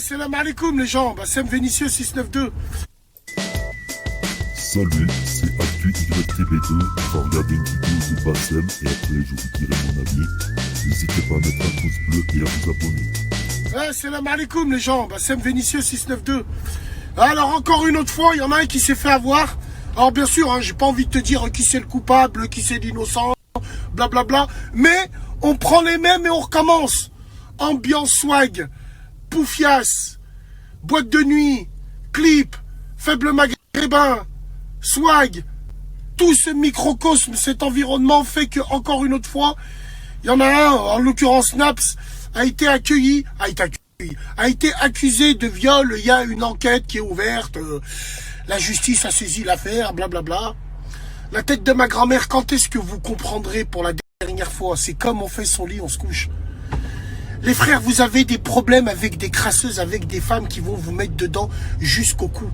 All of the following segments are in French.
Salam alaikum les gens, Bassem Vénitieux 692. Salut, c'est Actu YTB2, on va regarder une vidéo de Bassem et après je vous dirai mon avis. N'hésitez pas à mettre un pouce bleu et à vous abonner. Salam alaikum les gens, Bassem Vénitieux 692. Alors encore une autre fois, il y en a un qui s'est fait avoir. Alors bien sûr, hein, j'ai pas envie de te dire qui c'est le coupable, qui c'est l'innocent, blablabla. Mais on prend les mêmes et on recommence. Ambiance swag, poufias, boîte de nuit, clip, faible maghrébin, swag, tout ce microcosme, cet environnement fait que, encore une autre fois, il y en a un, en l'occurrence Naps, a été accusé de viol. Il y a une enquête qui est ouverte, la justice a saisi l'affaire, blablabla. La tête de ma grand-mère, quand est-ce que vous comprendrez pour la dernière fois? C'est comme on fait son lit, on se couche. Les frères, vous avez des problèmes avec des crasseuses, avec des femmes qui vont vous mettre dedans jusqu'au cou.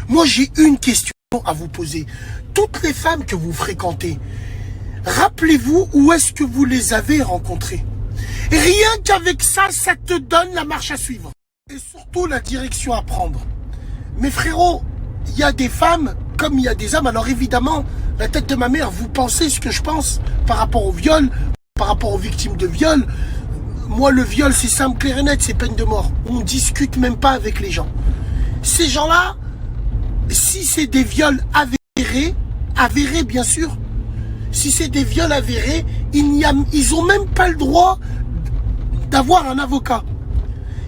Moi, j'ai une question à vous poser. Toutes les femmes que vous fréquentez, rappelez-vous où est-ce que vous les avez rencontrées. Rien qu'avec ça, ça te donne la marche à suivre. Et surtout, la direction à prendre. Mais frérot, il y a des femmes comme il y a des hommes. Alors évidemment, la tête de ma mère, vous pensez ce que je pense par rapport au viol, par rapport aux victimes de viol. Moi, le viol, c'est simple, clair et net, c'est peine de mort. On discute même pas avec les gens. Ces gens-là, si c'est des viols avérés bien sûr, si c'est des viols avérés, ils ont même pas le droit d'avoir un avocat.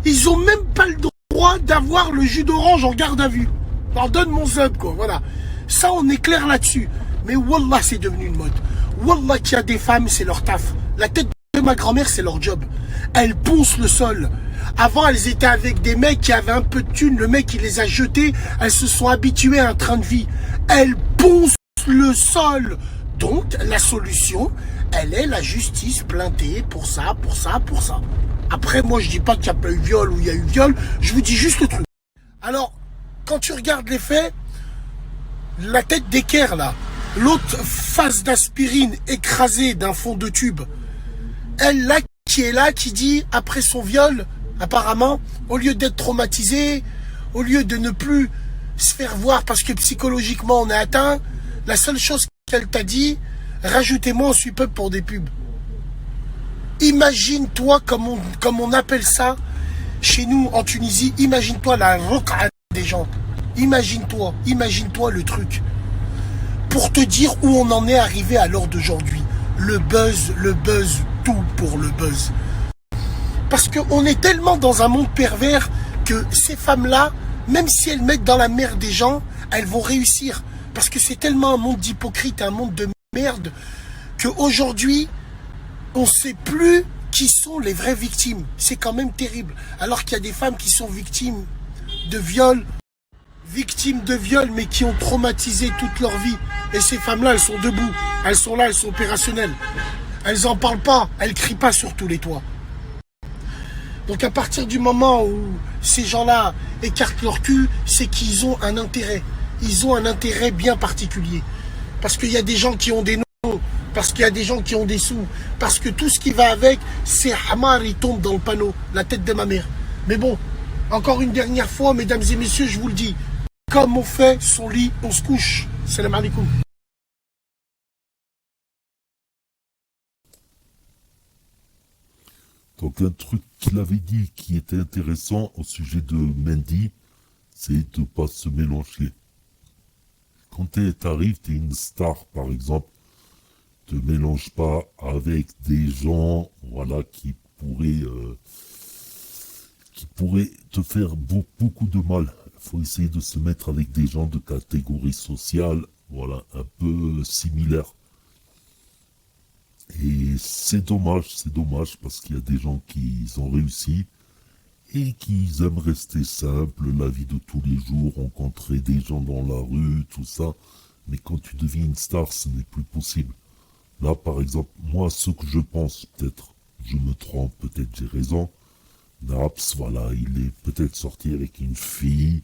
Ils ont même pas le droit d'avoir le jus d'orange en garde à vue. Alors donne mon sub, quoi, voilà. Ça, on est clair là-dessus. Mais wallah, c'est devenu une mode. Wallah, qu'il y a des femmes, c'est leur taf. La tête de ma grand-mère, c'est leur job. Elles poncent le sol. Avant, elles étaient avec des mecs qui avaient un peu de thunes. Le mec, il les a jetés. Elles se sont habituées à un train de vie. Elles poncent le sol. Donc, la solution, elle est la justice plaintée pour ça, pour ça, pour ça. Après, moi, je dis pas qu'il n'y a pas eu viol ou il y a eu viol. Je vous dis juste le truc. Alors, quand tu regardes les faits, la tête d'équerre, là, l'autre face d'aspirine écrasée d'un fond de tube, elle, là, qui est là, qui dit, après son viol, apparemment, au lieu d'être traumatisée, au lieu de ne plus se faire voir parce que psychologiquement on est atteint, la seule chose qu'elle t'a dit, rajoutez-moi un sweep-up pour des pubs. Imagine-toi comme on appelle ça chez nous en Tunisie, imagine-toi la roca des gens. Imagine-toi le truc. Pour te dire où on en est arrivé à l'heure d'aujourd'hui. Le buzz, tout pour le buzz. Parce qu'on est tellement dans un monde pervers que ces femmes-là, même si elles mettent dans la merde des gens, elles vont réussir. Parce que c'est tellement un monde d'hypocrite, un monde de merde, qu'aujourd'hui, on ne sait plus qui sont les vraies victimes. C'est quand même terrible. Alors qu'il y a des femmes qui sont victimes de viol, mais qui ont traumatisé toute leur vie. Et ces femmes-là, elles sont debout. Elles sont là, elles sont opérationnelles. Elles n'en parlent pas, elles crient pas sur tous les toits. Donc à partir du moment où ces gens-là écartent leur cul, c'est qu'ils ont un intérêt. Ils ont un intérêt bien particulier. Parce qu'il y a des gens qui ont des noms, parce qu'il y a des gens qui ont des sous, parce que tout ce qui va avec, c'est Hamar, il tombe dans le panneau, la tête de ma mère. Mais bon, encore une dernière fois, mesdames et messieurs, je vous le dis, comme on fait son lit, on se couche. Salam alaikum. Donc un truc qu'il avait dit qui était intéressant au sujet de Mendy, c'est de ne pas se mélanger. Quand t'arrives, t'es une star par exemple, te mélange pas avec des gens voilà, qui pourraient te faire beaucoup de mal. Il faut essayer de se mettre avec des gens de catégorie sociale, voilà, un peu similaire. Et c'est dommage parce qu'il y a des gens qui ont réussi et qui aiment rester simples, la vie de tous les jours, rencontrer des gens dans la rue, tout ça. Mais quand tu deviens une star, ce n'est plus possible. Là, par exemple, moi, ce que je pense, peut-être, je me trompe, peut-être j'ai raison, Naps, voilà, il est peut-être sorti avec une fille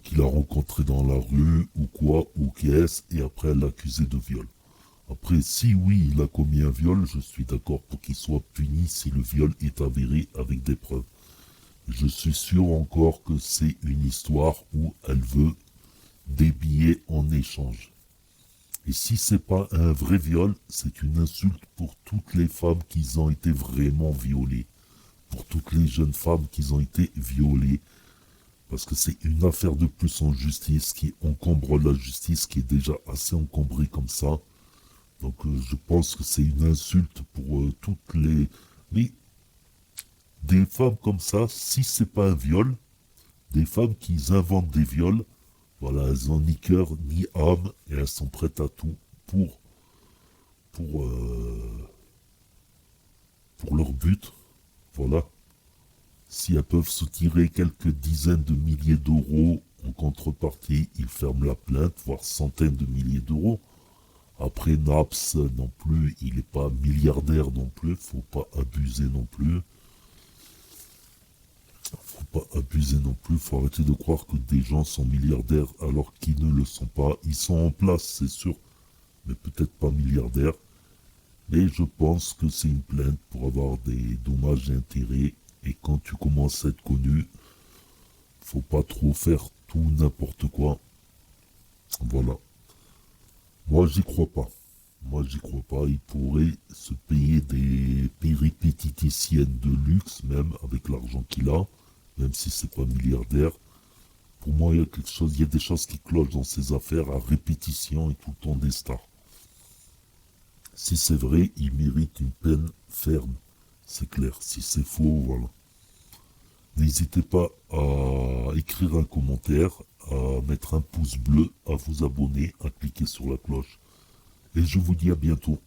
qu'il a rencontrée dans la rue, ou quoi, ou qu'est-ce, et après elle l'a accusé de viol. Après, si oui, il a commis un viol, je suis d'accord pour qu'il soit puni si le viol est avéré avec des preuves. Je suis sûr encore que c'est une histoire où elle veut des billets en échange. Et si c'est pas un vrai viol, c'est une insulte pour toutes les femmes qui ont été vraiment violées. Pour toutes les jeunes femmes qui ont été violées. Parce que c'est une affaire de plus en justice qui encombre la justice qui est déjà assez encombrée comme ça. Donc je pense que c'est une insulte pour toutes les... Mais des femmes comme ça, si c'est pas un viol, des femmes qui inventent des viols, voilà, elles n'ont ni cœur ni âme et elles sont prêtes à tout pour, euh, pour leur but. Voilà. Si elles peuvent se tirer quelques dizaines de milliers d'euros en contrepartie, ils ferment la plainte, voire centaines de milliers d'euros. Après, Naps non plus, il n'est pas milliardaire non plus, faut pas abuser non plus. Faut arrêter de croire que des gens sont milliardaires alors qu'ils ne le sont pas. Ils sont en place, c'est sûr, mais peut-être pas milliardaires. Mais je pense que c'est une plainte pour avoir des dommages et intérêts. Et quand tu commences à être connu, faut pas trop faire tout n'importe quoi. Voilà. Moi, j'y crois pas. Il pourrait se payer des péripétiticiennes de luxe, même avec l'argent qu'il a, même si c'est pas milliardaire. Pour moi, il y a des choses qui clochent dans ces affaires à répétition et tout le temps des stars. Si c'est vrai, il mérite une peine ferme. C'est clair. Si c'est faux, voilà. N'hésitez pas à écrire un commentaire, à mettre un pouce bleu, à vous abonner, à cliquer sur la cloche. Et je vous dis à bientôt.